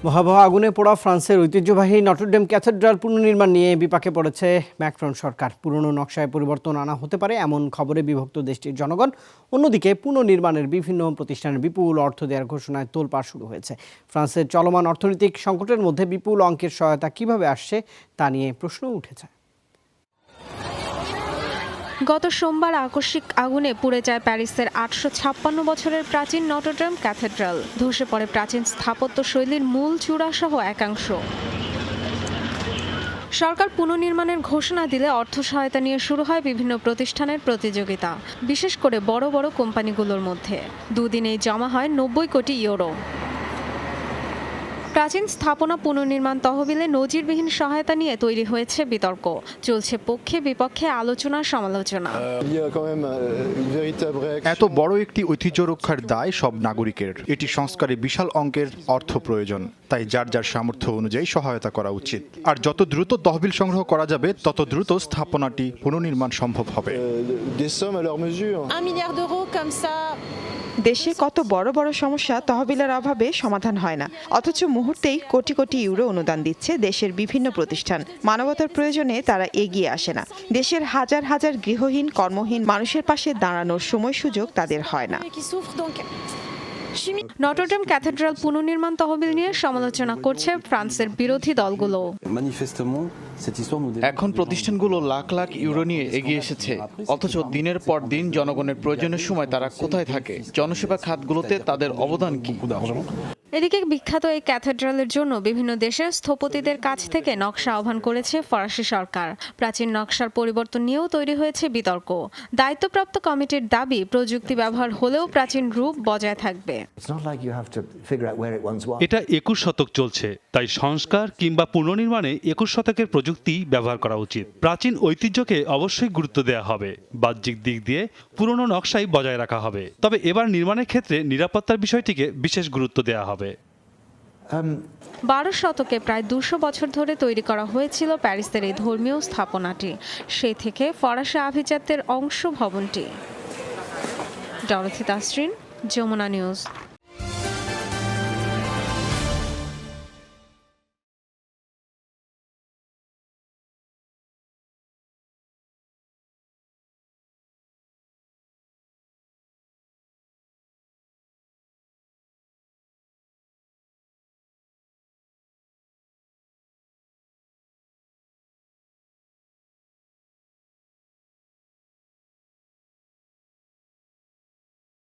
ভয়াবহ আগুনে পোড়া ফ্রান্সের ঐতিহ্যবাহী নটরডেম ক্যাথেড্রাল পুনর্নির্মাণ নিয়ে বিপাকে পড়েছে ম্যাক্রন সরকার। পুরনো নকশায় পরিবর্তন আনা হতে পারে এমন খবরে বিভক্ত দেশটির জনগণ। অন্যদিকে পুনর্নির্মাণের বিভিন্ন প্রতিষ্ঠানে বিপুল অর্থ দেওয়ার ঘোষণায় তোলপাড় শুরু হয়েছে। ফ্রান্সের চলমান অর্থনৈতিক সংকটের মধ্যে বিপুল অঙ্কের সহায়তা কিভাবে আসছে তা নিয়ে প্রশ্ন উঠেছে। গত সোমবার আকস্মিক আগুনে পুড়ে যায় প্যারিসের ৮৫৬ বছরের প্রাচীন নটরডেম ক্যাথেড্রাল। ধসে পড়ে প্রাচীন স্থাপত্য শৈলীর মূল চূড়াসহ একাংশ। সরকার পুনর্নির্মাণের ঘোষণা দিলে অর্থ সহায়তা নিয়ে শুরু হয় বিভিন্ন প্রতিষ্ঠানের প্রতিযোগিতা, বিশেষ করে বড় বড় কোম্পানিগুলোর মধ্যে। দুদিনেই জমা হয় ৯০ কোটি ইউরো। প্রাচীন স্থাপনা পুনর্নির্মাণ তহবিলে নজিরবিহীন সহায়তা নিয়ে তৈরি হয়েছে বিতর্ক। চলছে পক্ষে বিপক্ষে আলোচনা সমালোচনা। এত বড় একটি ঐতিহ্য রক্ষার দায় সব নাগরিকের। এটি সংস্কারে বিশাল অঙ্কের অর্থ প্রয়োজন, তাই যার যার সামর্থ্য অনুযায়ী সহায়তা করা উচিত। আর যত দ্রুত তহবিল সংগ্রহ করা যাবে তত দ্রুত স্থাপনাটি পুনর্নির্মাণ সম্ভব হবে। দেশে কত বড় বড় সমস্যা তহবিলের অভাবে সমাধান হয় না, অথচ মুহূর্তেই কোটি কোটি ইউরো অনুদান দিচ্ছে দেশের বিভিন্ন প্রতিষ্ঠান। মানবতার প্রয়োজনে তারা এগিয়ে আসে না। দেশের হাজার হাজার গৃহহীন কর্মহীন মানুষের পাশে দাঁড়ানোর সময় সুযোগ তাদের হয় না। নটরডেম ক্যাথেড্রাল পুনর্নির্মাণ তহবিল নিয়ে সমালোচনা করছে ফ্রান্সের বিরোধী দলগুলো। এখন প্রতিষ্ঠানগুলো লাখ লাখ ইউরো নিয়ে এগিয়ে এসেছে, অথচ দিনের পর দিন জনগণের প্রয়োজনের সময় তারা কোথায় থাকে? জনসেবা খাতগুলোতে তাদের অবদান কি? এদিকে বিখ্যাত এই ক্যাথেড্রালের জন্য বিভিন্ন দেশের স্থপতিদের কাছ থেকে নকশা আহ্বান করেছে ফরাসি সরকার। প্রাচীন নকশার পরিবর্তন নিয়েও তৈরি হয়েছে বিতর্ক। দায়িত্বপ্রাপ্ত কমিটির দাবি, প্রযুক্তি ব্যবহার হলেও প্রাচীন রূপ বজায় থাকবে। এটা ২১ শতক চলছে, তাই সংস্কার কিংবা পুনর্নির্মাণে ২১ শতকের প্রযুক্তি ব্যবহার করা উচিত। প্রাচীন ঐতিহ্যকে অবশ্যই গুরুত্ব দেওয়া হবে। বাহ্যিক দিক দিয়ে পুরনো নকশাই বজায় রাখা হবে, তবে এবার নির্মাণের ক্ষেত্রে নিরাপত্তার বিষয়টিকে বিশেষ গুরুত্ব দেওয়া হবে। ১২ শতকে প্রায় ২০০ বছর ধরে তৈরি করা হয়েছিল প্যারিসের এই ধর্মীয় স্থাপনাটি। সেই থেকে ফরাসি আভিজাত্যের অংশ ভবনটি। Dorothy Tasrin, Jamuna news.